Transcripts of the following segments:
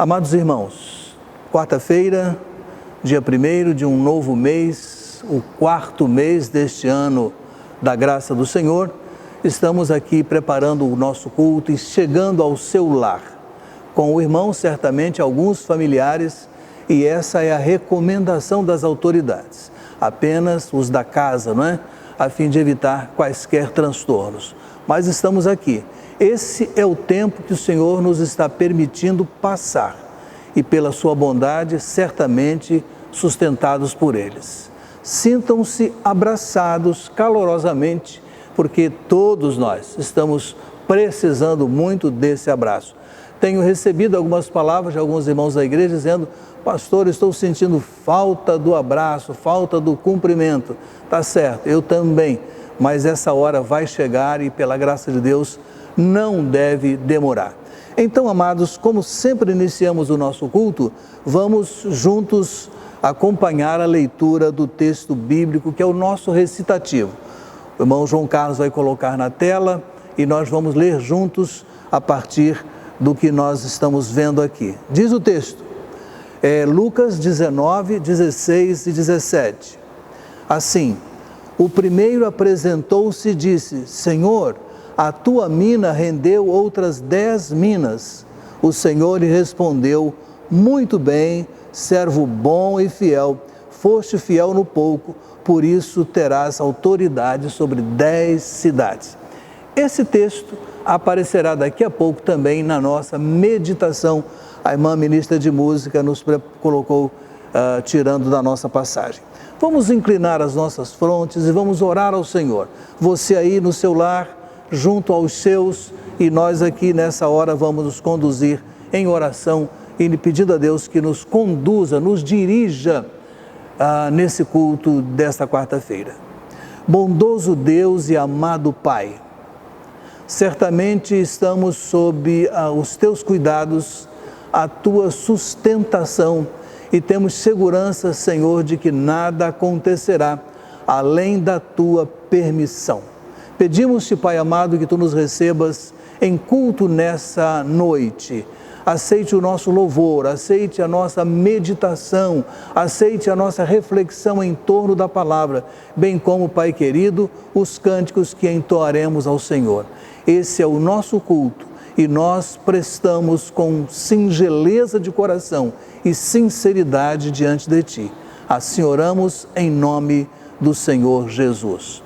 Amados irmãos, quarta-feira, dia 1º de um novo mês, o 4º mês deste ano da graça do Senhor, estamos aqui preparando o nosso culto e chegando ao seu lar. Com o irmão, certamente, alguns familiares, e essa é a recomendação das autoridades. Apenas os da casa, não é? A fim de evitar quaisquer transtornos. Mas estamos aqui. Esse é o tempo que o Senhor nos está permitindo passar e pela sua bondade, certamente sustentados por eles. Sintam-se abraçados calorosamente, porque todos nós estamos precisando muito desse abraço. Tenho recebido algumas palavras de alguns irmãos da igreja dizendo: pastor, estou sentindo falta do abraço, falta do cumprimento. Tá certo, eu também, mas essa hora vai chegar e pela graça de Deus não deve demorar. Então, amados, como sempre iniciamos o nosso culto, vamos juntos acompanhar a leitura do texto bíblico, que é o nosso recitativo. O irmão João Carlos vai colocar na tela e nós vamos ler juntos a partir do que nós estamos vendo aqui. Diz o texto, Lucas 19, 16 e 17. Assim, o primeiro apresentou-se e disse: Senhor, a tua mina rendeu outras 10 minas. O Senhor lhe respondeu: muito bem, servo bom e fiel. Foste fiel no pouco, por isso terás autoridade sobre 10 cidades. Esse texto aparecerá daqui a pouco também na nossa meditação. A irmã ministra de música nos colocou tirando da nossa passagem. Vamos inclinar as nossas frontes e vamos orar ao Senhor. Você aí no seu lar, junto aos seus, e nós aqui nessa hora vamos nos conduzir em oração e pedindo a Deus que nos conduza, nos dirija nesse culto desta quarta-feira. Bondoso Deus e amado Pai, certamente estamos sob os teus cuidados, a tua sustentação, e temos segurança, Senhor, de que nada acontecerá além da tua permissão. Pedimos-te, Pai amado, que tu nos recebas em culto nessa noite. Aceite o nosso louvor, aceite a nossa meditação, aceite a nossa reflexão em torno da palavra, bem como, Pai querido, os cânticos que entoaremos ao Senhor. Esse é o nosso culto e nós prestamos com singeleza de coração e sinceridade diante de Ti. Assim oramos em nome do Senhor Jesus.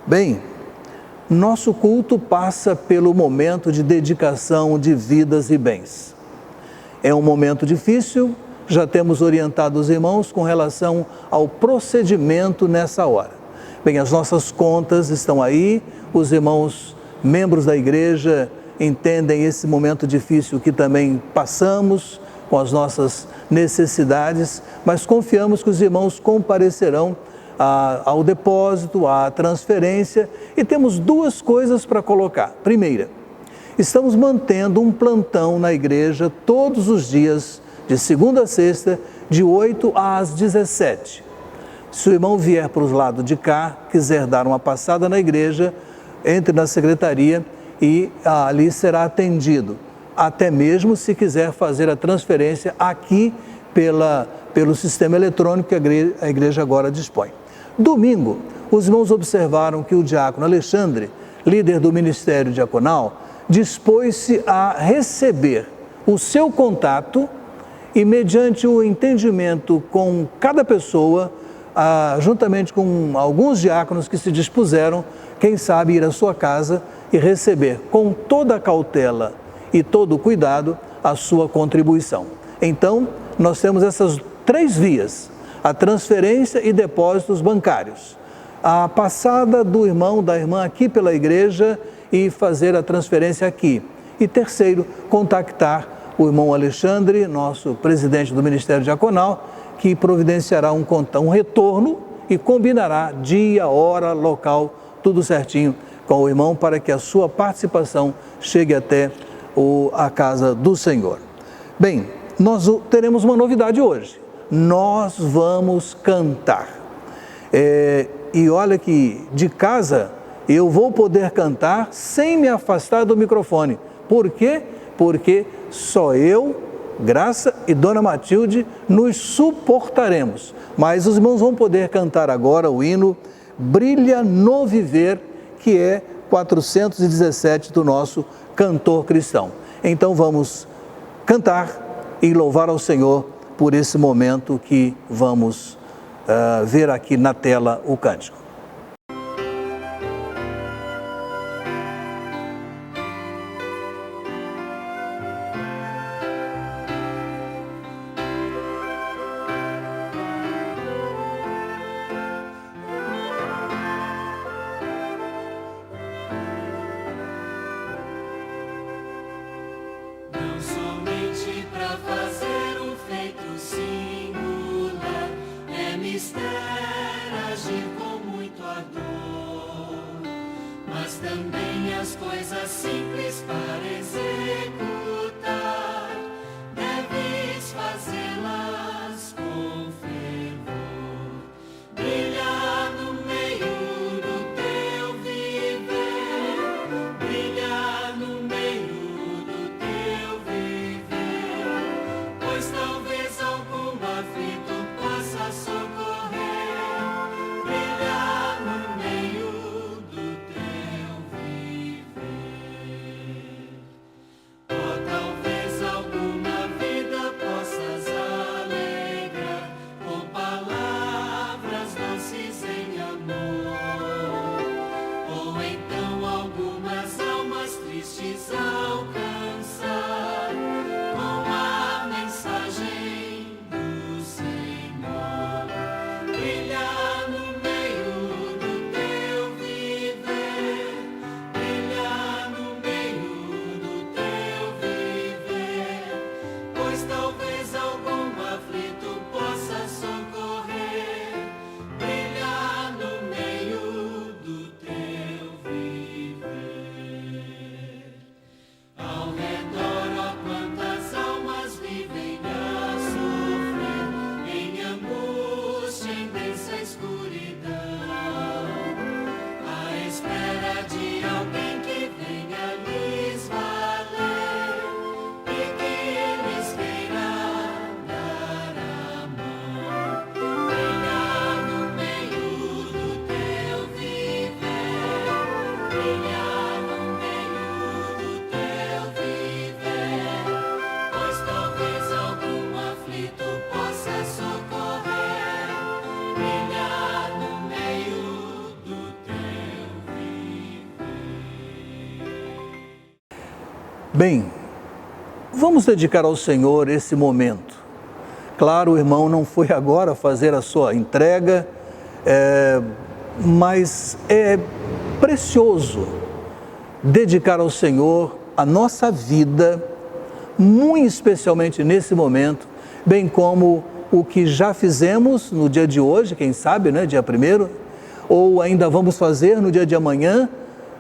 Bem, nosso culto passa pelo momento de dedicação de vidas e bens. É um momento difícil, já temos orientado os irmãos com relação ao procedimento nessa hora. Bem, as nossas contas estão aí, os irmãos membros da igreja entendem esse momento difícil que também passamos com as nossas necessidades, mas confiamos que os irmãos comparecerão ao depósito, à transferência, e temos 2 coisas para colocar. Primeira, estamos mantendo um plantão na igreja todos os dias, de segunda a sexta, de 8 às 17. Se o irmão vier para os lados de cá, quiser dar uma passada na igreja, entre na secretaria e ali será atendido. Até mesmo se quiser fazer a transferência aqui pelo sistema eletrônico que a igreja agora dispõe. Domingo, os irmãos observaram que o diácono Alexandre, líder do ministério diaconal, dispôs-se a receber o seu contato e, mediante o entendimento com cada pessoa, juntamente com alguns diáconos que se dispuseram, quem sabe ir à sua casa e receber com toda a cautela e todo o cuidado a sua contribuição. Então, nós temos essas 3 vias: a transferência e depósitos bancários, a passada do irmão, da irmã aqui pela igreja e fazer a transferência aqui. E terceiro, contactar o irmão Alexandre, nosso presidente do Ministério Diaconal, que providenciará um retorno e combinará dia, hora, local, tudo certinho com o irmão para que a sua participação chegue até a casa do Senhor. Bem, nós teremos uma novidade hoje. Nós vamos cantar. E olha que de casa eu vou poder cantar sem me afastar do microfone. Por quê? Porque só eu, Graça e Dona Matilde, nos suportaremos. Mas os irmãos vão poder cantar agora o hino Brilha no Viver, que é 417 do nosso cantor cristão. Então vamos cantar e louvar ao Senhor por esse momento que vamos ver aqui na tela o cântico. Também as coisas simples para executar, deves fazê-las com fervor. Brilha no meio do teu viver, brilha no meio do teu viver, pois talvez algum aflito possa socorrer. Brilha no meio do teu viver. Oh, talvez alguma vida possas alegrar com palavras doces em amor, ou então algumas almas tristes alcançar com a mensagem do Senhor. Brilha no meio do teu viver, brilha no meio do teu viver, pois talvez algum aflito possa socorrer. Brilha no meio do teu viver. Ao redor, ó, quantas almas vivem a sofrer, em angústia, em densa escuridão, à espera de alguém que venha lhes valer e que lhes queira dar a mão. Brilha no meio do teu viver, brilha no meio do teu viver, pois talvez algum aflito possa socorrer. Brilha no meio do teu viver. Bem, vamos dedicar ao Senhor esse momento. Claro, o irmão não foi agora fazer a sua entrega, mas é precioso dedicar ao Senhor a nossa vida, muito especialmente nesse momento, bem como o que já fizemos no dia de hoje, quem sabe, né, dia 1º, ou ainda vamos fazer no dia de amanhã,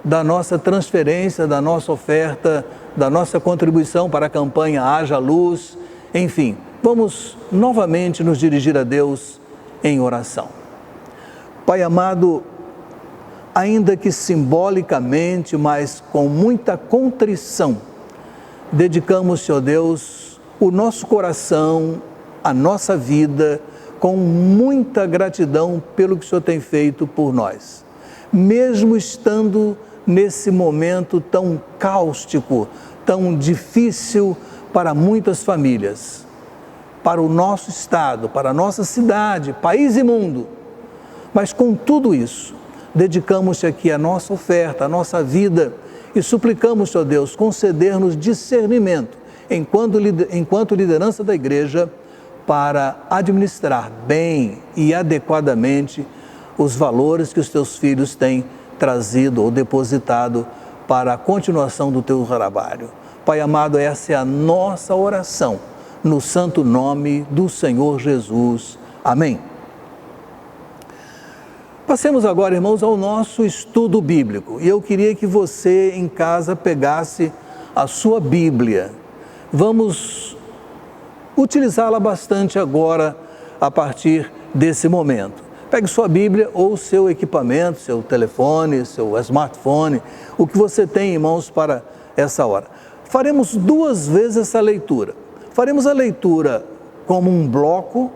da nossa transferência, da nossa oferta, da nossa contribuição para a campanha Haja Luz, enfim, vamos novamente nos dirigir a Deus em oração. Pai amado, ainda que simbolicamente, mas com muita contrição, dedicamos, Senhor Deus, o nosso coração, a nossa vida, com muita gratidão pelo que o Senhor tem feito por nós. Mesmo estando nesse momento tão cáustico, tão difícil para muitas famílias, para o nosso estado, para a nossa cidade, país e mundo. Mas com tudo isso, dedicamos-te aqui a nossa oferta, a nossa vida e suplicamos, Senhor Deus, conceder-nos discernimento enquanto liderança da igreja para administrar bem e adequadamente os valores que os teus filhos têm trazido ou depositado para a continuação do teu trabalho. Pai amado, essa é a nossa oração, no santo nome do Senhor Jesus. Amém. Passemos agora, irmãos, ao nosso estudo bíblico. E eu queria que você em casa pegasse a sua Bíblia. Vamos utilizá-la bastante agora, a partir desse momento. Pegue sua Bíblia ou seu equipamento, seu telefone, seu smartphone, o que você tem em mãos para essa hora. Faremos 2 vezes essa leitura. Faremos a leitura como um bloco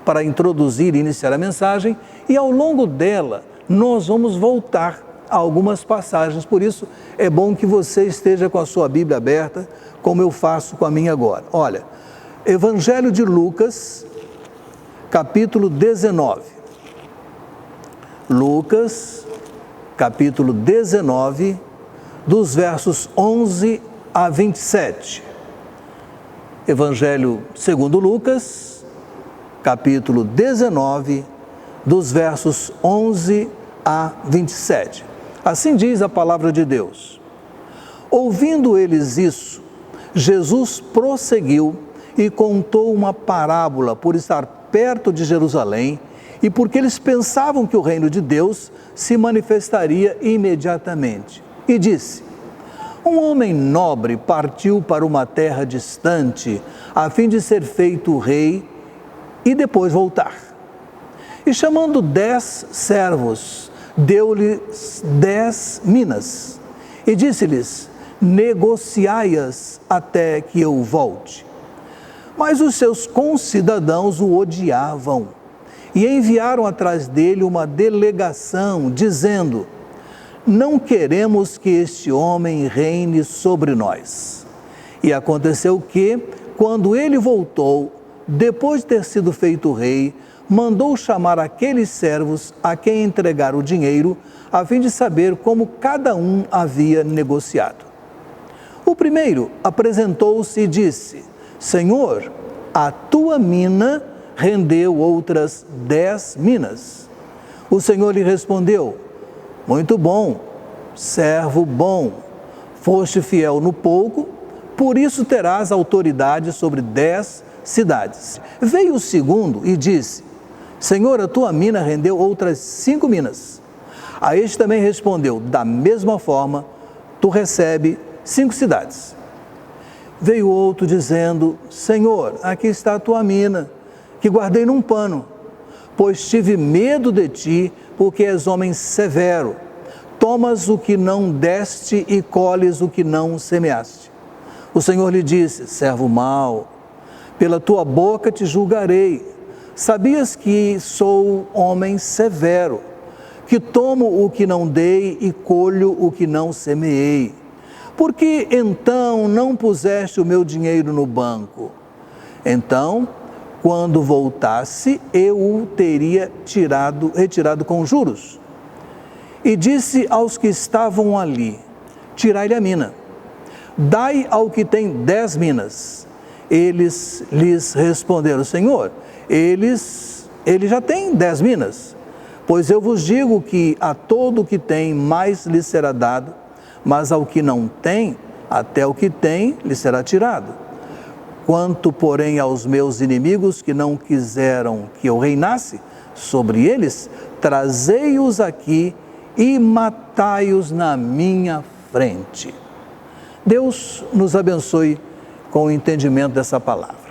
para introduzir e iniciar a mensagem, e ao longo dela nós vamos voltar a algumas passagens. Por isso é bom que você esteja com a sua Bíblia aberta, como eu faço com a minha agora. Olha, Evangelho de Lucas, capítulo 19. Lucas, capítulo 19, dos versos 11 a 27. Evangelho segundo Lucas, capítulo 19, dos versos 11 a 27. Assim diz a palavra de Deus. Ouvindo eles isso, Jesus prosseguiu e contou uma parábola por estar perto de Jerusalém e porque eles pensavam que o reino de Deus se manifestaria imediatamente. E disse: um homem nobre partiu para uma terra distante, a fim de ser feito rei e depois voltar. E chamando 10 servos, deu-lhes 10 minas, e disse-lhes: negociai-as até que eu volte. Mas os seus concidadãos o odiavam, e enviaram atrás dele uma delegação, dizendo: não queremos que este homem reine sobre nós. E aconteceu que, quando ele voltou, depois de ter sido feito rei, mandou chamar aqueles servos a quem entregar o dinheiro, a fim de saber como cada um havia negociado. O primeiro apresentou-se e disse: Senhor, a tua mina rendeu outras 10 minas. O Senhor lhe respondeu: muito bom, servo bom, foste fiel no pouco, por isso terás autoridade sobre 10 cidades. Veio o segundo e disse: Senhor, a tua mina rendeu outras 5 minas. A este também respondeu: da mesma forma, tu recebe 5 cidades. Veio outro dizendo: Senhor, aqui está a tua mina, que guardei num pano, pois tive medo de ti, porque és homem severo. Tomas o que não deste e colhes o que não semeaste. O Senhor lhe disse: servo mau, pela tua boca te julgarei. Sabias que sou homem severo, que tomo o que não dei e colho o que não semeei. Por que então não puseste o meu dinheiro no banco? Então, quando voltasse, eu o teria retirado com juros. E disse aos que estavam ali: tirai-lhe a mina, dai ao que tem 10 minas. Eles lhes responderam: Senhor, ele já tem 10 minas. Pois eu vos digo que a todo o que tem, mais lhe será dado, mas ao que não tem, até o que tem lhe será tirado. Quanto, porém, aos meus inimigos que não quiseram que eu reinasse sobre eles, trazei-os aqui e matai-os na minha frente. Deus nos abençoe com o entendimento dessa palavra.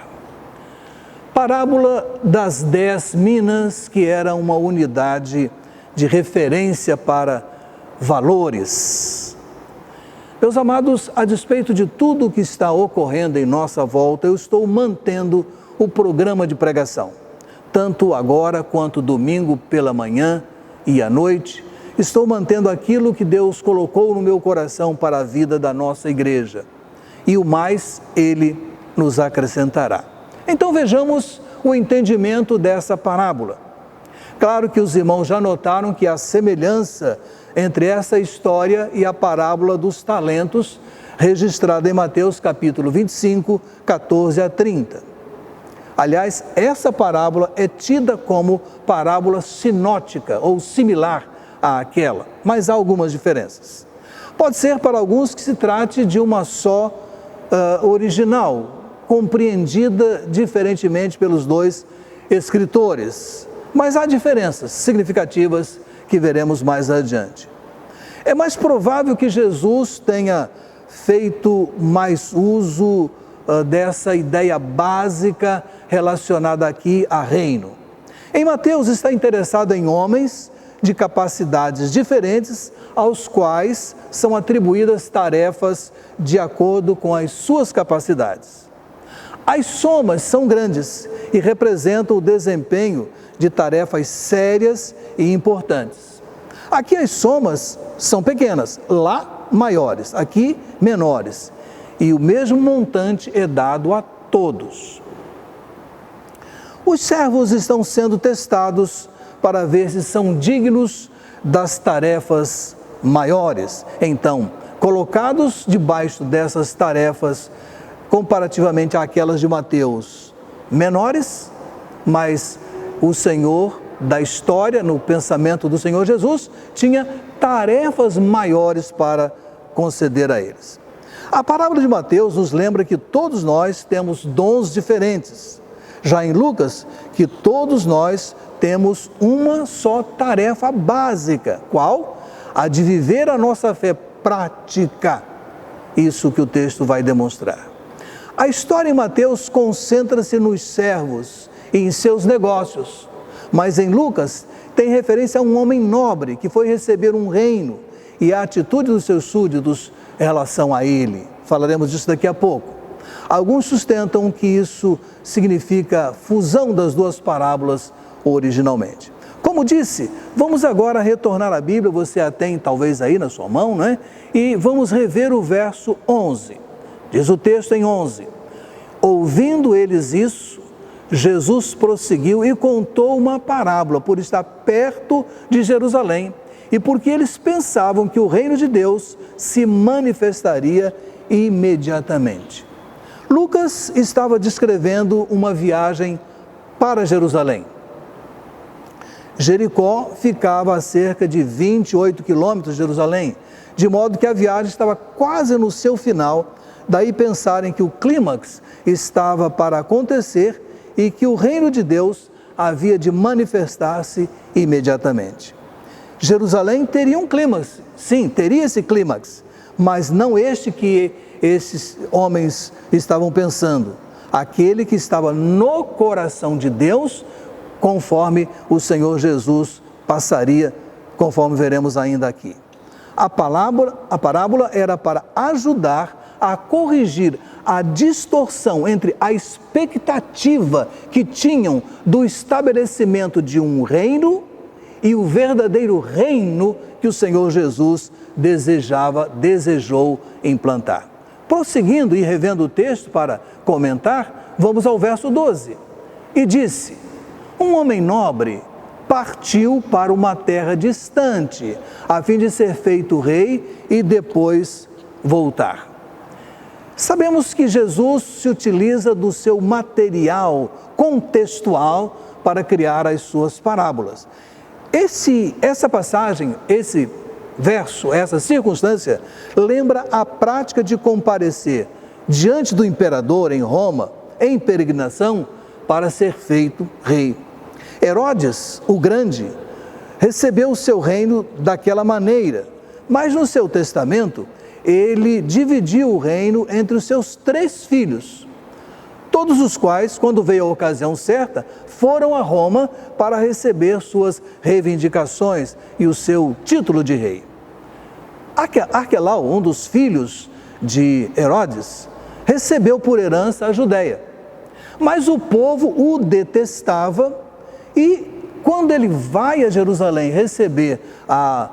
Parábola das 10 minas, que era uma unidade de referência para valores. Meus amados, a despeito de tudo o que está ocorrendo em nossa volta, eu estou mantendo o programa de pregação. Tanto agora quanto domingo pela manhã e à noite, estou mantendo aquilo que Deus colocou no meu coração para a vida da nossa igreja. E o mais Ele nos acrescentará. Então vejamos o entendimento dessa parábola. Claro que os irmãos já notaram que há semelhança entre essa história e a parábola dos talentos, registrada em Mateus capítulo 25, 14 a 30. Aliás, essa parábola é tida como parábola sinótica ou similar àquela, mas há algumas diferenças. Pode ser para alguns que se trate de uma só original, compreendida diferentemente pelos dois escritores, mas há diferenças significativas que veremos mais adiante. É mais provável que Jesus tenha feito mais uso dessa ideia básica relacionada aqui a reino. Em Mateus está interessado em homens de capacidades diferentes, aos quais são atribuídas tarefas de acordo com as suas capacidades. As somas são grandes e representam o desempenho de tarefas sérias e importantes. Aqui as somas são pequenas, lá maiores, aqui menores. E o mesmo montante é dado a todos. Os servos estão sendo testados para ver se são dignos das tarefas maiores. Então, colocados debaixo dessas tarefas, comparativamente àquelas de Mateus, menores, mas o Senhor da história, no pensamento do Senhor Jesus, tinha tarefas maiores para conceder a eles. A parábola de Mateus nos lembra que todos nós temos dons diferentes. Já em Lucas, que todos nós temos uma só tarefa básica. Qual? A de viver a nossa fé prática. Isso que o texto vai demonstrar. A história em Mateus concentra-se nos servos e em seus negócios. Mas em Lucas tem referência a um homem nobre que foi receber um reino e a atitude dos seus súditos em relação a ele. Falaremos disso daqui a pouco. Alguns sustentam que isso significa fusão das duas parábolas originalmente. Como disse, vamos agora retornar à Bíblia, você a tem talvez aí na sua mão, não é? E vamos rever o verso 11. Diz o texto em 11: ouvindo eles isso, Jesus prosseguiu e contou uma parábola por estar perto de Jerusalém e porque eles pensavam que o reino de Deus se manifestaria imediatamente. Lucas estava descrevendo uma viagem para Jerusalém. Jericó ficava a cerca de 28 quilômetros de Jerusalém, de modo que a viagem estava quase no seu final, daí pensarem que o clímax estava para acontecer e que o reino de Deus havia de manifestar-se imediatamente. Jerusalém teria um clímax, sim, teria esse clímax, mas não este que esses homens estavam pensando, aquele que estava no coração de Deus, conforme o Senhor Jesus passaria, conforme veremos ainda aqui. A parábola era para ajudar a corrigir a distorção entre a expectativa que tinham do estabelecimento de um reino e o verdadeiro reino que o Senhor Jesus desejou implantar. Prosseguindo e revendo o texto para comentar, vamos ao verso 12. E disse: um homem nobre partiu para uma terra distante, a fim de ser feito rei e depois voltar. Sabemos que Jesus se utiliza do seu material contextual para criar as suas parábolas. Essa passagem, esse verso, essa circunstância, lembra a prática de comparecer diante do imperador em Roma, em peregrinação, para ser feito rei. Herodes, o Grande, recebeu o seu reino daquela maneira, mas no seu testamento, ele dividiu o reino entre os seus 3 filhos, todos os quais, quando veio a ocasião certa, foram a Roma para receber suas reivindicações e o seu título de rei. Arquelau, um dos filhos de Herodes, recebeu por herança a Judéia, mas o povo o detestava e, quando ele vai a Jerusalém receber a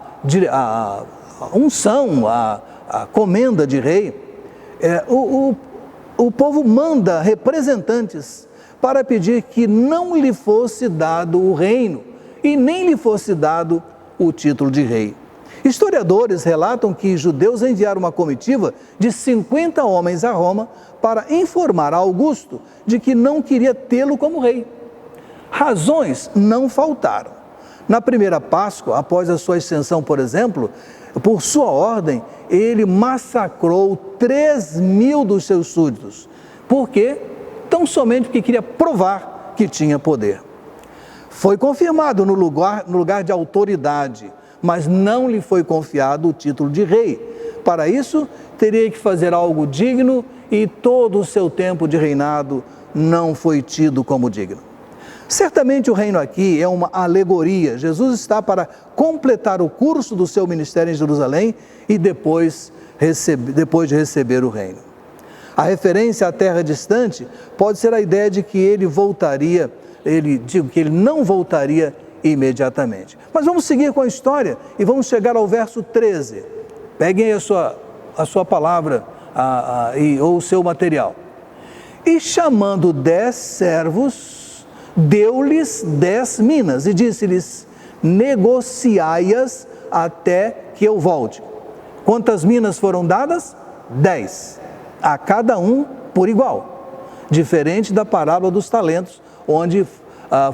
unção, a comenda de rei, o povo manda representantes para pedir que não lhe fosse dado o reino e nem lhe fosse dado o título de rei. Historiadores relatam que judeus enviaram uma comitiva de 50 homens a Roma para informar a Augusto de que não queria tê-lo como rei. Razões não faltaram. Na primeira Páscoa, após a sua ascensão, por exemplo, por sua ordem, ele massacrou 3.000 dos seus súditos. Por quê? Tão somente porque queria provar que tinha poder. Foi confirmado no lugar de autoridade, mas não lhe foi confiado o título de rei. Para isso, teria que fazer algo digno e todo o seu tempo de reinado não foi tido como digno. Certamente o reino aqui é uma alegoria. Jesus está para completar o curso do seu ministério em Jerusalém e depois de receber o reino. A referência à terra distante pode ser a ideia de que ele não voltaria imediatamente. Mas vamos seguir com a história e vamos chegar ao verso 13. Peguem aí a sua palavra ou o seu material. E chamando 10 servos, deu-lhes 10 minas e disse-lhes: negociai-as até que eu volte. Quantas minas foram dadas? 10, a cada um por igual, diferente da parábola dos talentos, onde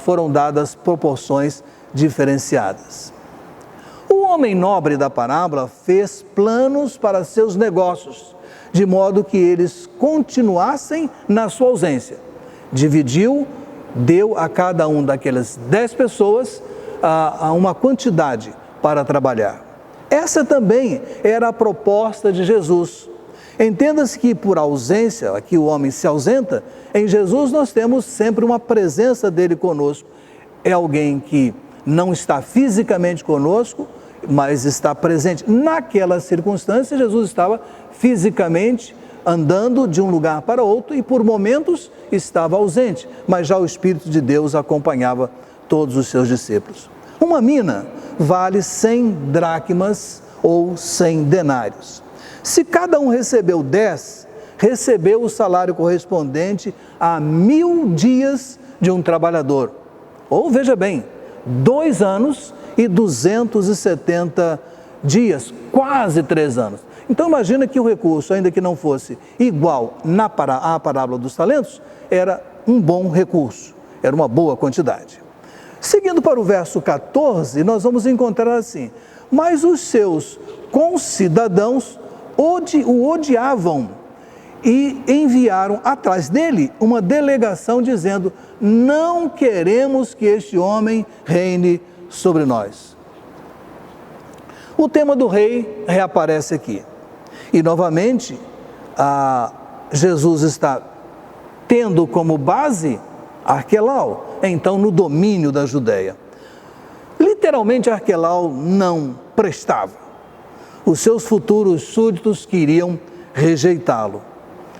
foram dadas proporções diferenciadas. O homem nobre da parábola fez planos para seus negócios, de modo que eles continuassem na sua ausência. Dividiu, deu a cada um daquelas 10 pessoas uma quantidade para trabalhar. Essa também era a proposta de Jesus. Entenda-se que por ausência, aqui o homem se ausenta, em Jesus nós temos sempre uma presença dele conosco. É alguém que não está fisicamente conosco, mas está presente. Naquela circunstância, Jesus estava fisicamente andando de um lugar para outro e por momentos estava ausente, mas já o Espírito de Deus acompanhava todos os seus discípulos. Uma mina vale 100 dracmas ou 100 denários. Se cada um recebeu 10, recebeu o salário correspondente a 1000 dias de um trabalhador. Ou, veja bem, 2 anos e 270 dias, quase 3 anos. Então imagina que o recurso, ainda que não fosse igual à parábola dos talentos, era um bom recurso, era uma boa quantidade. Seguindo para o verso 14, nós vamos encontrar assim: mas os seus concidadãos o odiavam e enviaram atrás dele uma delegação dizendo: não queremos que este homem reine sobre nós. O tema do rei reaparece aqui. E novamente, Jesus está tendo como base Arquelau, então no domínio da Judéia. Literalmente, Arquelau não prestava. Os seus futuros súditos queriam rejeitá-lo.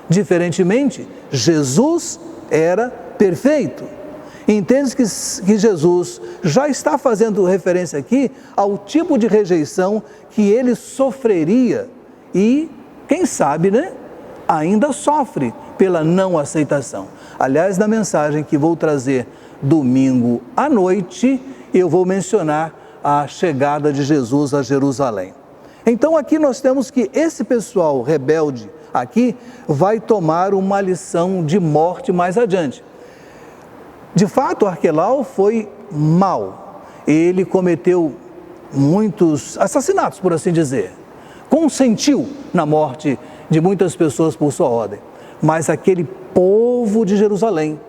Diferentemente, Jesus era perfeito. Entende que Jesus já está fazendo referência aqui ao tipo de rejeição que ele sofreria e, quem sabe, ainda sofre pela não aceitação. Aliás, na mensagem que vou trazer domingo à noite, eu vou mencionar a chegada de Jesus a Jerusalém. Então aqui nós temos que esse pessoal rebelde aqui vai tomar uma lição de morte mais adiante. De fato, Arquelau foi mau. Ele cometeu muitos assassinatos, por assim dizer. Consentiu na morte de muitas pessoas por sua ordem. Mas aquele povo de Jerusalém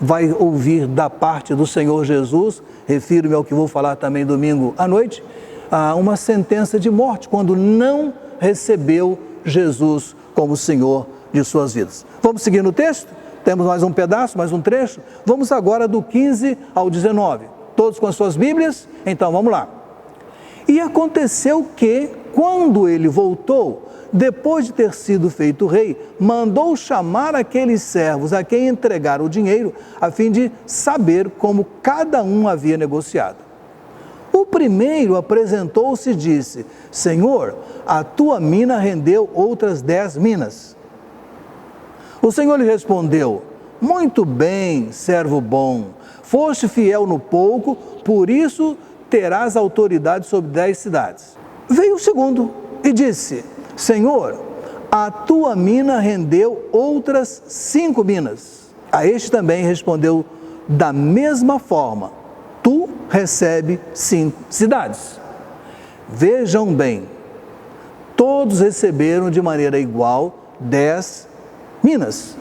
vai ouvir da parte do Senhor Jesus, refiro-me ao que vou falar também domingo à noite, uma sentença de morte quando não recebeu Jesus como Senhor de suas vidas. Vamos seguir no texto? Temos mais um pedaço, mais um trecho. Vamos agora do 15 ao 19. Todos com as suas Bíblias? Então vamos lá. E aconteceu que, quando ele voltou, depois de ter sido feito rei, mandou chamar aqueles servos a quem entregar o dinheiro, a fim de saber como cada um havia negociado. O primeiro apresentou-se e disse: Senhor, a tua mina rendeu outras 10 minas. O Senhor lhe respondeu: muito bem, servo bom, foste fiel no pouco, por isso terás autoridade sobre 10 cidades. Veio o segundo e disse: Senhor, a tua mina rendeu outras 5 minas. A este também respondeu da mesma forma: tu recebe 5 cidades. Vejam bem, todos receberam de maneira igual 10 minas.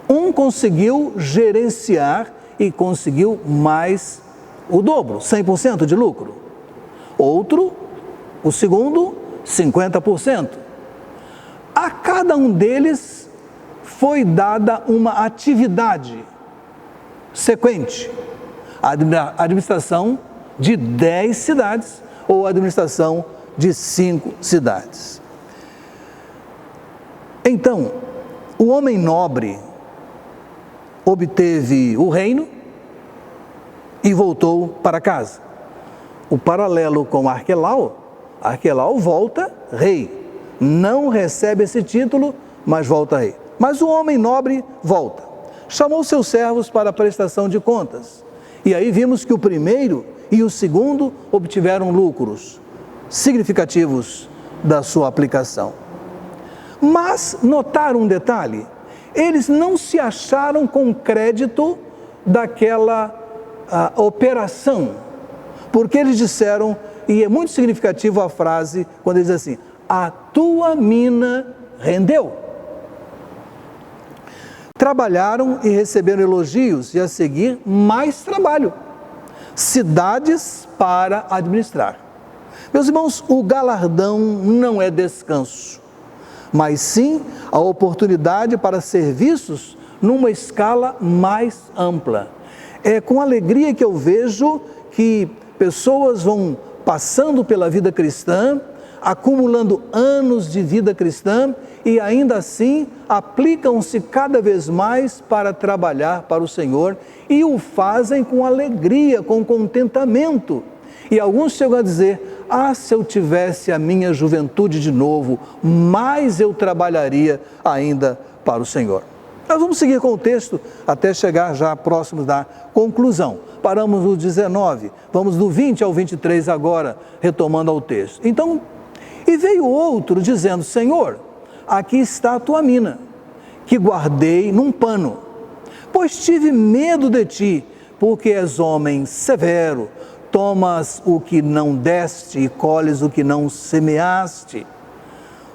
Um conseguiu gerenciar e conseguiu mais o dobro, 100% de lucro. Outro, o segundo, 50%. A cada um deles foi dada uma atividade sequente. A administração de 10 cidades ou a administração de 5 cidades. Então, o homem nobre obteve o reino e voltou para casa. O paralelo com Arquelau volta rei. Não recebe esse título, mas volta rei. Mas o homem nobre volta. Chamou seus servos para a prestação de contas. E aí vimos que o primeiro e o segundo obtiveram lucros significativos da sua aplicação. Mas notaram um detalhe: eles não se acharam com crédito daquela operação, porque eles disseram, e é muito significativo a frase, quando eles dizem assim: a tua mina rendeu. Trabalharam e receberam elogios, e a seguir mais trabalho, cidades para administrar. Meus irmãos, o galardão não é descanso, mas sim a oportunidade para serviços numa escala mais ampla. É com alegria que eu vejo que pessoas vão passando pela vida cristã, acumulando anos de vida cristã e ainda assim aplicam-se cada vez mais para trabalhar para o Senhor e o fazem com alegria, com contentamento. E alguns chegam a dizer: se eu tivesse a minha juventude de novo, mais eu trabalharia ainda para o Senhor. Nós vamos seguir com o texto até chegar já próximo da conclusão. Paramos no 19, vamos do 20 ao 23 agora, retomando ao texto. Então, e veio outro dizendo: Senhor, aqui está a tua mina, que guardei num pano, pois tive medo de ti, porque és homem severo, tomas o que não deste e colhes o que não semeaste.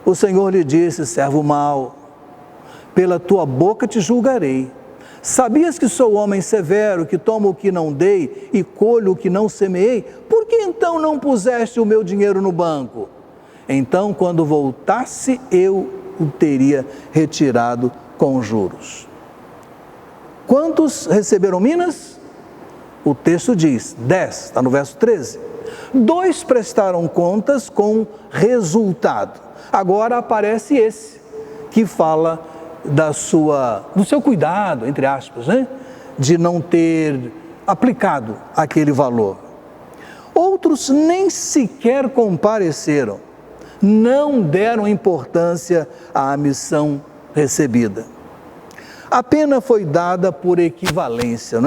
O Senhor lhe disse: servo mau, pela tua boca te julgarei. Sabias que sou homem severo, que tomo o que não dei e colho o que não semeei? Por que então não puseste o meu dinheiro no banco? Então, quando voltasse, eu o teria retirado com juros. Quantos receberam minas? O texto diz 10, está no verso 13. 2 prestaram contas com resultado. Agora aparece esse, que fala do seu cuidado, entre aspas, de não ter aplicado aquele valor. Outros nem sequer compareceram, não deram importância à missão recebida. A pena foi dada por equivalência,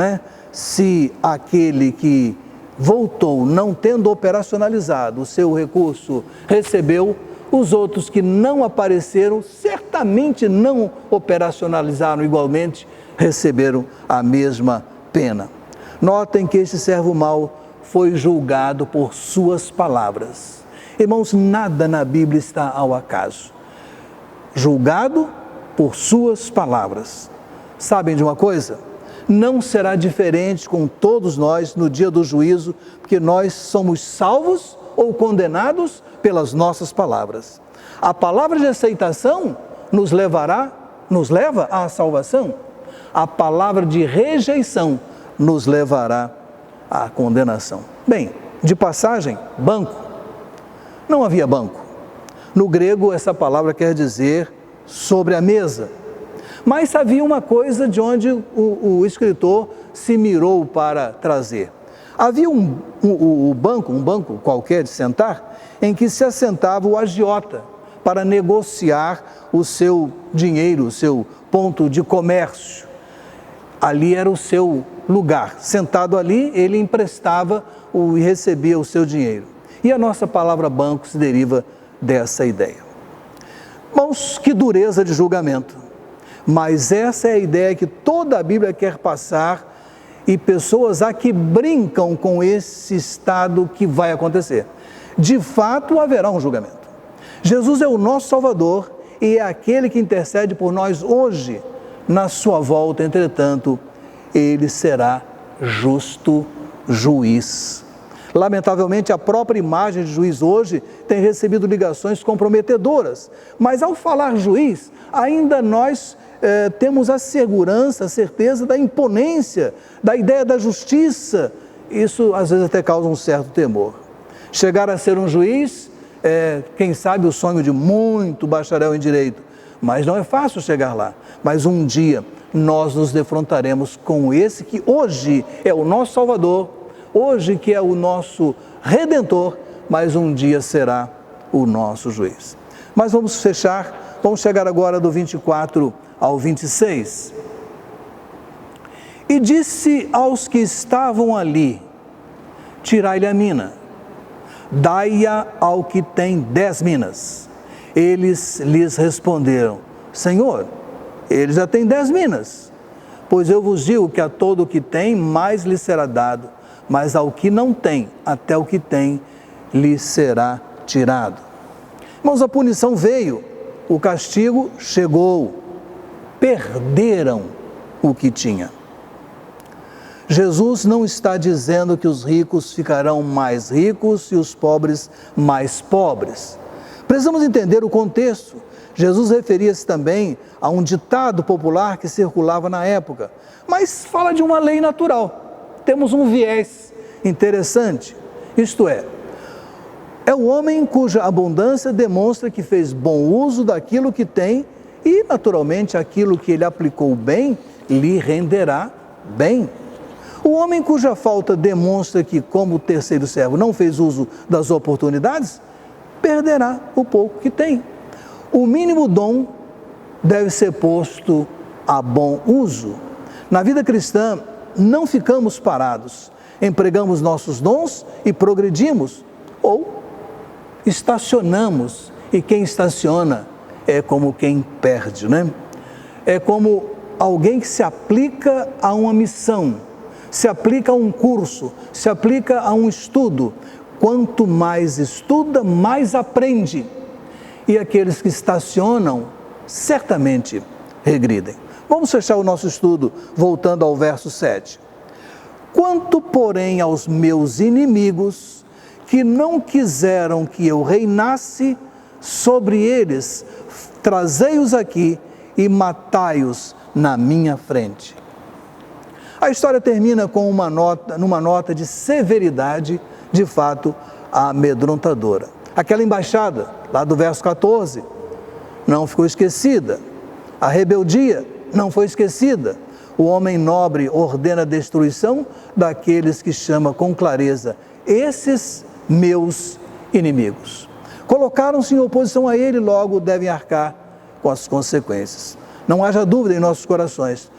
Se aquele que voltou não tendo operacionalizado o seu recurso recebeu, os outros que não apareceram, certamente não operacionalizaram igualmente, receberam a mesma pena. Notem que este servo mau foi julgado por suas palavras. Irmãos, nada na Bíblia está ao acaso. Julgado por suas palavras. Sabem de uma coisa? Não será diferente com todos nós no dia do juízo, porque nós somos salvos ou condenados pelas nossas palavras. A palavra de aceitação nos leva à salvação. A palavra de rejeição nos levará à condenação. Bem, de passagem, banco. Não havia banco. No grego, essa palavra quer dizer sobre a mesa. Mas havia uma coisa de onde o escritor se mirou para trazer. Havia um banco qualquer de sentar, em que se assentava o agiota para negociar o seu dinheiro, o seu ponto de comércio. Ali era o seu lugar. Sentado ali, ele emprestava e recebia o seu dinheiro. E a nossa palavra banco se deriva dessa ideia. Irmãos, que dureza de julgamento. Mas essa é a ideia que toda a Bíblia quer passar, e pessoas aqui brincam com esse estado que vai acontecer. De fato, haverá um julgamento. Jesus é o nosso Salvador e é aquele que intercede por nós hoje. Na sua volta, entretanto, ele será justo juiz. Lamentavelmente, a própria imagem de juiz hoje tem recebido ligações comprometedoras. Mas ao falar juiz, ainda nós temos a segurança, a certeza da imponência, da ideia da justiça. Isso às vezes até causa um certo temor. Chegar a ser um juiz, quem sabe o sonho de muito bacharel em direito, mas não é fácil chegar lá. Mas um dia nós nos defrontaremos com esse que hoje é o nosso Salvador, hoje que é o nosso Redentor, mas um dia será o nosso juiz. Mas vamos chegar agora do 24 ao 26. E disse aos que estavam ali: tirai-lhe a mina, dai-a ao que tem 10 minas. Eles lhes responderam: Senhor, ele já tem 10 minas. Pois eu vos digo que a todo o que tem, mais lhe será dado, mas ao que não tem, até o que tem, lhe será tirado. Irmãos, a punição veio, o castigo chegou, perderam o que tinha. Jesus não está dizendo que os ricos ficarão mais ricos e os pobres mais pobres. Precisamos entender o contexto. Jesus referia-se também a um ditado popular que circulava na época, mas fala de uma lei natural. Temos um viés interessante, isto é o homem cuja abundância demonstra que fez bom uso daquilo que tem e, naturalmente, aquilo que ele aplicou bem lhe renderá bem. O homem cuja falta demonstra que, como o terceiro servo, não fez uso das oportunidades, perderá o pouco que tem. O mínimo dom deve ser posto a bom uso. Na vida cristã, não ficamos parados, empregamos nossos dons e progredimos, ou estacionamos, e quem estaciona é como quem perde, né? É como alguém que se aplica a uma missão, se aplica a um curso, se aplica a um estudo. Quanto mais estuda, mais aprende. E aqueles que estacionam, certamente regridem. Vamos fechar o nosso estudo, voltando ao verso 7. Quanto, porém, aos meus inimigos, que não quiseram que eu reinasse sobre eles, trazei-os aqui e matai-os na minha frente. A história termina com numa nota de severidade, de fato, amedrontadora. Aquela embaixada, lá do verso 14, não ficou esquecida. A rebeldia não foi esquecida. O homem nobre ordena a destruição daqueles que chama com clareza: esses meus inimigos. Colocaram-se em oposição a ele, logo devem arcar com as consequências. Não haja dúvida em nossos corações: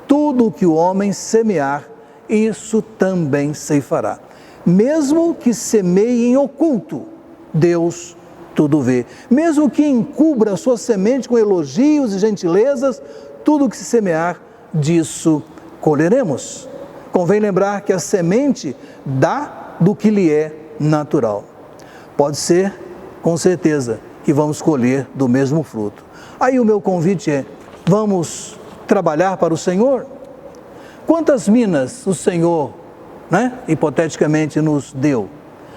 tudo o que o homem semear, isso também ceifará. Mesmo que semeie em oculto, Deus tudo vê. Mesmo que encubra a sua semente com elogios e gentilezas, tudo o que se semear, disso colheremos. Convém lembrar que a semente dá do que lhe é natural. Pode ser, com certeza, que vamos colher do mesmo fruto. Aí o meu convite é: vamos trabalhar para o Senhor? Quantas minas o Senhor, hipoteticamente, nos deu?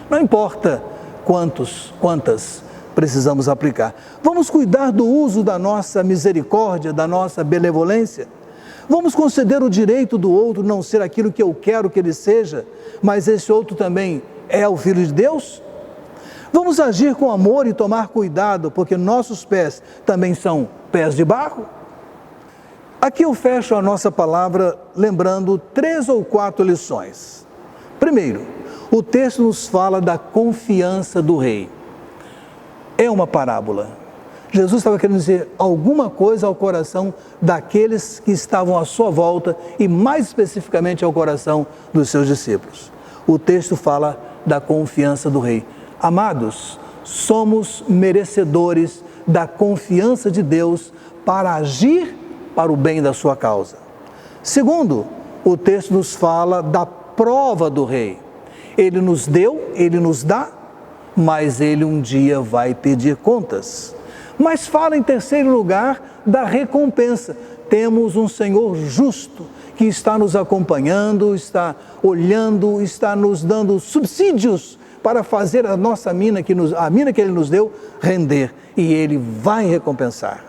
Não importa quantas precisamos aplicar. Vamos cuidar do uso da nossa misericórdia, da nossa benevolência. Vamos conceder o direito do outro não ser aquilo que eu quero que ele seja, mas esse outro também é o Filho de Deus? Vamos agir com amor e tomar cuidado, porque nossos pés também são pés de barro? Aqui eu fecho a nossa palavra lembrando 3 ou 4 lições. Primeiro, o texto nos fala da confiança do rei. É uma parábola. Jesus estava querendo dizer alguma coisa ao coração daqueles que estavam à sua volta e mais especificamente ao coração dos seus discípulos. O texto fala da confiança do rei. Amados, somos merecedores da confiança de Deus para agir para o bem da sua causa. Segundo, o texto nos fala da prova do rei. Ele nos deu, ele nos dá, mas ele um dia vai pedir contas. Mas fala em terceiro lugar da recompensa. Temos um Senhor justo que está nos acompanhando, está olhando, está nos dando subsídios para fazer a nossa mina, a mina que Ele nos deu, render. E Ele vai recompensar.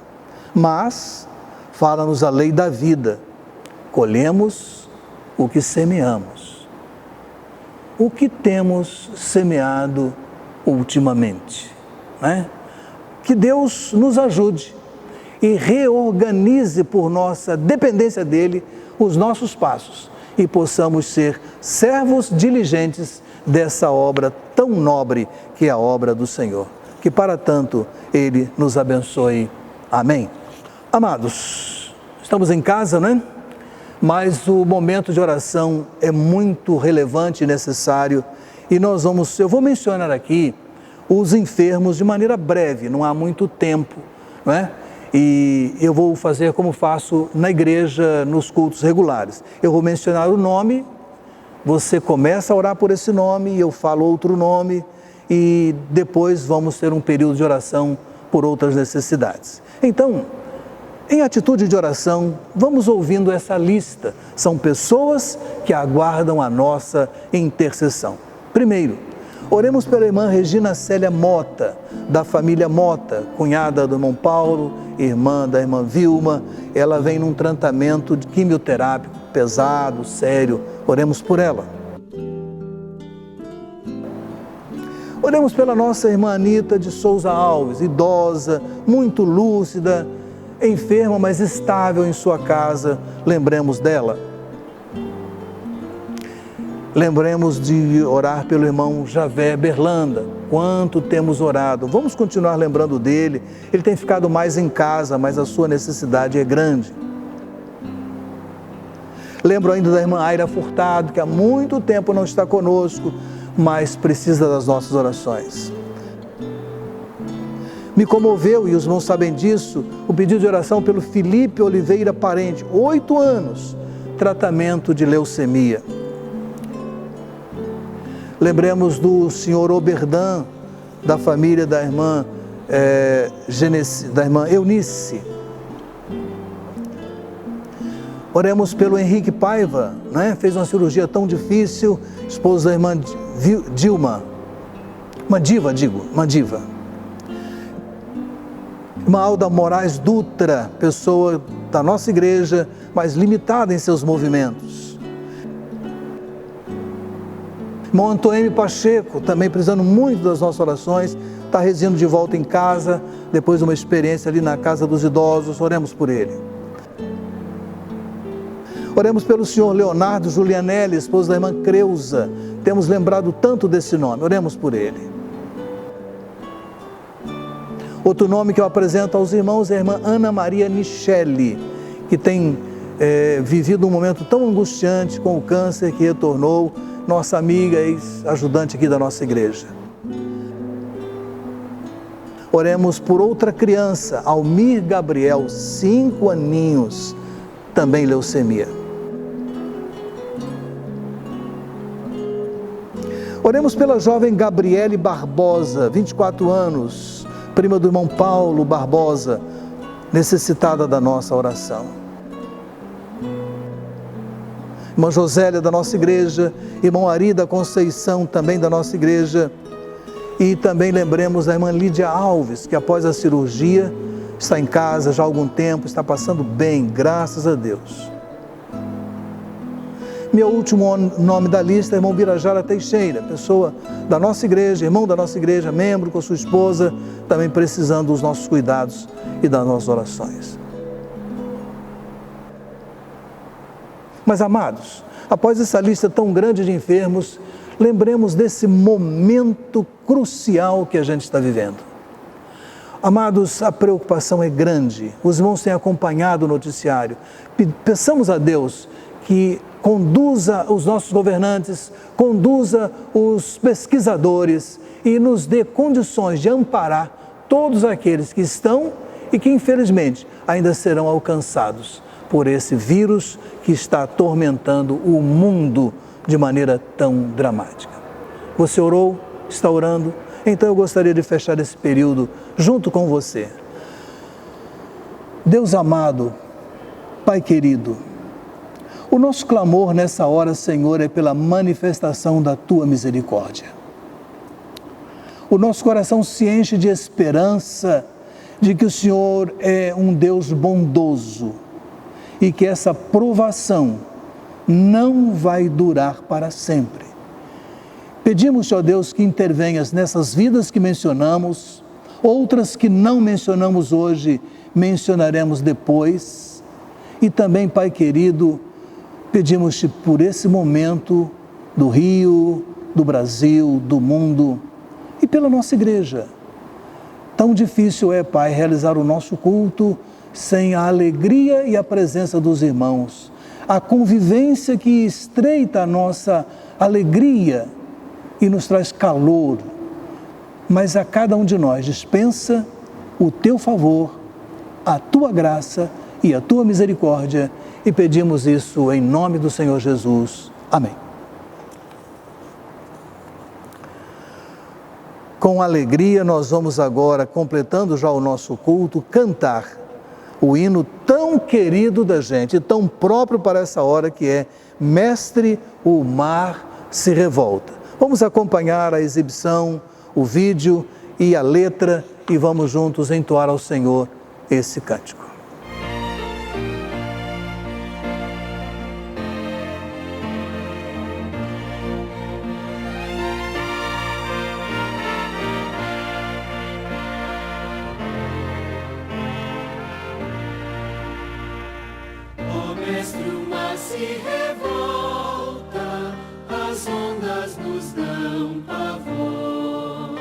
Mas fala-nos a lei da vida. Colhemos o que semeamos. O que temos semeado ultimamente, Que Deus nos ajude e reorganize por nossa dependência dele os nossos passos e possamos ser servos diligentes dessa obra tão nobre que é a obra do Senhor. Que para tanto ele nos abençoe. Amém. Amados, estamos em casa, não é? Mas o momento de oração é muito relevante e necessário e eu vou mencionar aqui os enfermos de maneira breve, não há muito tempo, não é? E eu vou fazer como faço na igreja, nos cultos regulares. Eu vou mencionar o nome, você começa a orar por esse nome, eu falo outro nome e depois vamos ter um período de oração por outras necessidades. Então, em atitude de oração, vamos ouvindo essa lista. São pessoas que aguardam a nossa intercessão. Primeiro, oremos pela irmã Regina Célia Mota, da família Mota, cunhada do irmão Paulo, irmã da irmã Vilma. Ela vem num tratamento de quimioterápico pesado, sério. Oremos por ela. Oremos pela nossa irmã Anita de Souza Alves, idosa, muito lúcida, enferma, mas estável em sua casa. Lembremos dela. Lembremos de orar pelo irmão Javé Berlanda. Quanto temos orado. Vamos continuar lembrando dele. Ele tem ficado mais em casa, mas a sua necessidade é grande. Lembro ainda da irmã Aira Furtado, que há muito tempo não está conosco, mas precisa das nossas orações. Me comoveu, e os irmãos sabem disso, o pedido de oração pelo Felipe Oliveira Parente, 8 anos, tratamento de leucemia. Lembremos do senhor Oberdan, da família da irmã, da irmã Eunice. Oremos pelo Henrique Paiva, né? Fez uma cirurgia tão difícil, esposo da irmã Dilma, Mandiva. Irmã Alda Moraes Dutra, pessoa da nossa igreja, mas limitada em seus movimentos. Irmão Antônio Pacheco, também precisando muito das nossas orações, está residindo de volta em casa, depois de uma experiência ali na casa dos idosos. Oremos por ele. Oremos pelo senhor Leonardo Julianelli, esposo da irmã Creuza. Temos lembrado tanto desse nome. Oremos por ele. Outro nome que eu apresento aos irmãos é a irmã Ana Maria Nichelle, que tem vivido um momento tão angustiante com o câncer, que retornou, nossa amiga, ex-ajudante aqui da nossa igreja. Oremos por outra criança, Almir Gabriel, 5 aninhos, também leucemia. Oremos pela jovem Gabriele Barbosa, 24 anos, prima do irmão Paulo Barbosa, necessitada da nossa oração. Irmã Josélia, da nossa igreja, irmão Ari da Conceição, também da nossa igreja. E também lembremos a irmã Lídia Alves, que após a cirurgia está em casa já há algum tempo, está passando bem, graças a Deus. Meu último nome da lista é irmão Birajara Teixeira, pessoa da nossa igreja, irmão da nossa igreja, membro com sua esposa, também precisando dos nossos cuidados e das nossas orações. Mas, amados, após essa lista tão grande de enfermos, lembremos desse momento crucial que a gente está vivendo. Amados, a preocupação é grande, os irmãos têm acompanhado o noticiário. Peçamos a Deus que conduza os nossos governantes, conduza os pesquisadores e nos dê condições de amparar todos aqueles que estão e que infelizmente ainda serão alcançados por esse vírus que está atormentando o mundo de maneira tão dramática. Você orou? Está orando? Então eu gostaria de fechar esse período junto com você. Deus amado, Pai querido, o nosso clamor nessa hora, Senhor, é pela manifestação da Tua misericórdia. O nosso coração se enche de esperança de que o Senhor é um Deus bondoso e que essa provação não vai durar para sempre. Pedimos, ó Deus, que intervenhas nessas vidas que mencionamos, Outras que não mencionamos hoje, mencionaremos depois. E também, Pai querido, pedimos-te por esse momento do Rio, do Brasil, do mundo e pela nossa igreja. Tão difícil é, Pai, realizar o nosso culto sem a alegria e a presença dos irmãos. A convivência que estreita a nossa alegria e nos traz calor. Mas a cada um de nós dispensa o teu favor, a tua graça e a tua misericórdia. E pedimos isso em nome do Senhor Jesus. Amém. Com alegria, nós vamos agora, completando já o nosso culto, cantar o hino tão querido da gente, tão próprio para essa hora, que é Mestre, o mar se revolta. Vamos acompanhar a exibição, o vídeo e a letra e vamos juntos entoar ao Senhor esse cântico. Mestre, o mar se revolta, as ondas nos dão pavor.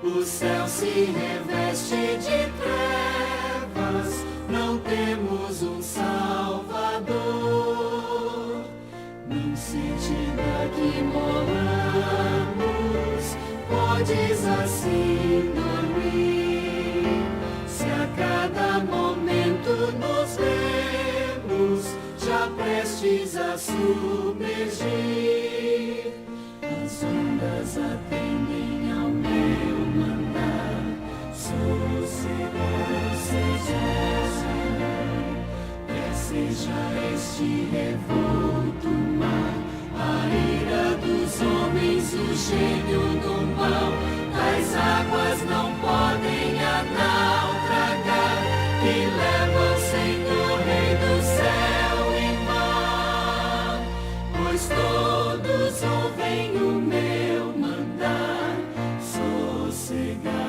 O céu se reveste de trevas, não temos um Salvador. Não sentida que morramos, podes assim dormir. Se a cada momento nos vemos, já prestes a submergir, as ondas atendem ao meu mandar. Sossegado seja este revolto mar, a ira dos homens, o gênio do mal. As águas não podem a naufragar, que levam, Senhor, Rei do céu e mar. Pois todos ouvem o meu mandar. Sossegai,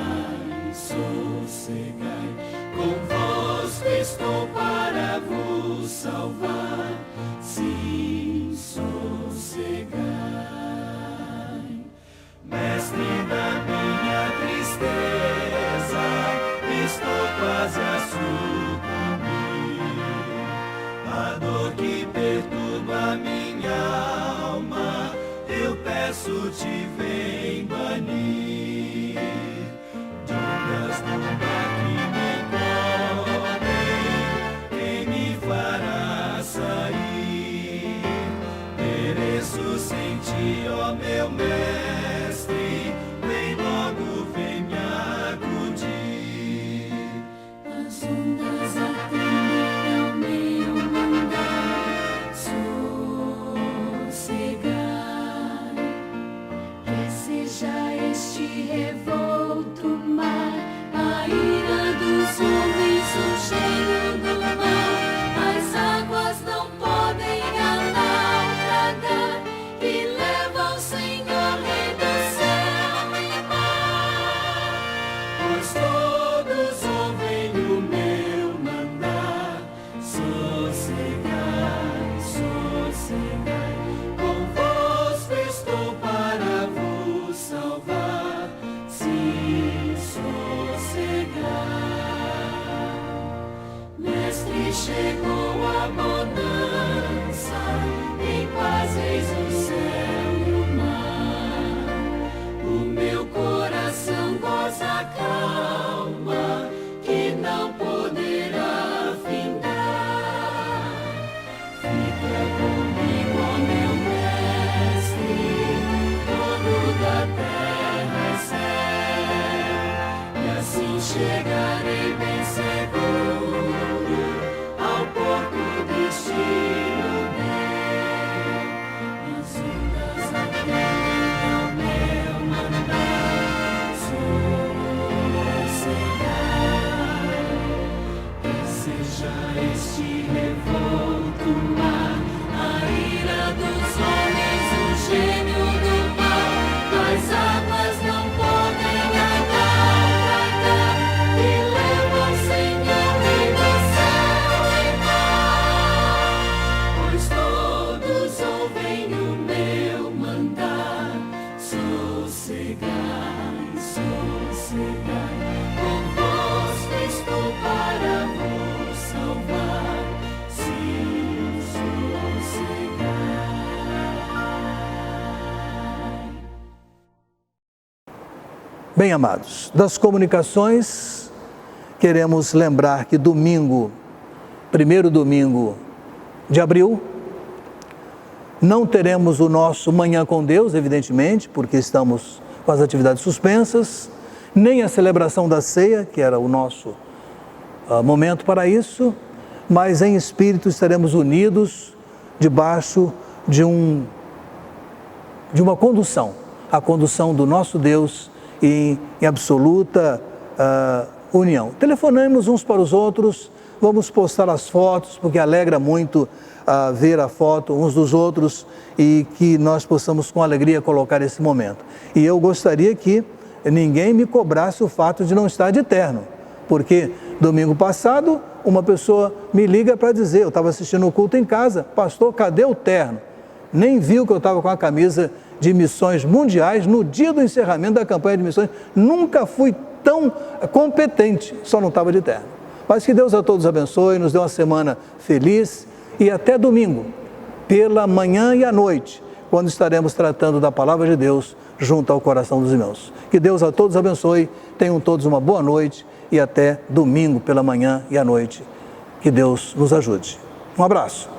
sossegai, convosco estou para vos salvar. Sim, sossegai. Mestre da minha tristeza, estou quase a sucumbir. A dor que perturba a minha alma, eu peço-te, vem banir. De ondas do mar que me cobrem, quem me fará sair? Pereço sem ti, ó meu mestre, vem logo, vem me acudir. As ondas atendem ao meu mandar. Sossegai, que seja este revolto mar, a ira dos homens, o cheiro do mal. As águas não podem a naufragar, que levam, Senhor, Rei do céu e mar. Pois todos ouvem o meu mandar. Sossegai, sossegai, convosco estou para vos salvar. Sim, sossegai. Mestre, chegou a bonança, em paz eis o céu e o mar. O meu coração goza a calma, que não poderá findar. Fica comigo, ó meu mestre, dono da terra e céu, e assim chegarei bem seguro ao porto destino meu. As ondas atendem ao meu mandar. Sossegai, que seja este revolto mar, a ira dos homens, o gênio do mal. As águas não podem a naufragar, Bem, amados, das comunicações, queremos lembrar que domingo, primeiro domingo de abril, não teremos o nosso Manhã com Deus, evidentemente, porque estamos com as atividades suspensas, nem a celebração da ceia, que era o nosso momento para isso, mas em espírito estaremos unidos debaixo de uma condução, a condução do nosso Deus em absoluta união. Telefonamos uns para os outros, vamos postar as fotos, porque alegra muito ver a foto uns dos outros e que nós possamos com alegria colocar esse momento. E eu gostaria que ninguém me cobrasse o fato de não estar de terno, porque domingo passado uma pessoa me liga para dizer, eu estava assistindo o culto em casa, pastor, cadê o terno? Nem viu que eu estava com a camisa de missões mundiais no dia do encerramento da campanha de missões. Nunca fui tão competente, só não estava de terno. Mas que Deus a todos abençoe, nos dê uma semana feliz e até domingo, pela manhã e à noite, quando estaremos tratando da palavra de Deus junto ao coração dos irmãos. Que Deus a todos abençoe, tenham todos uma boa noite e até domingo pela manhã e à noite. Que Deus nos ajude. Um abraço.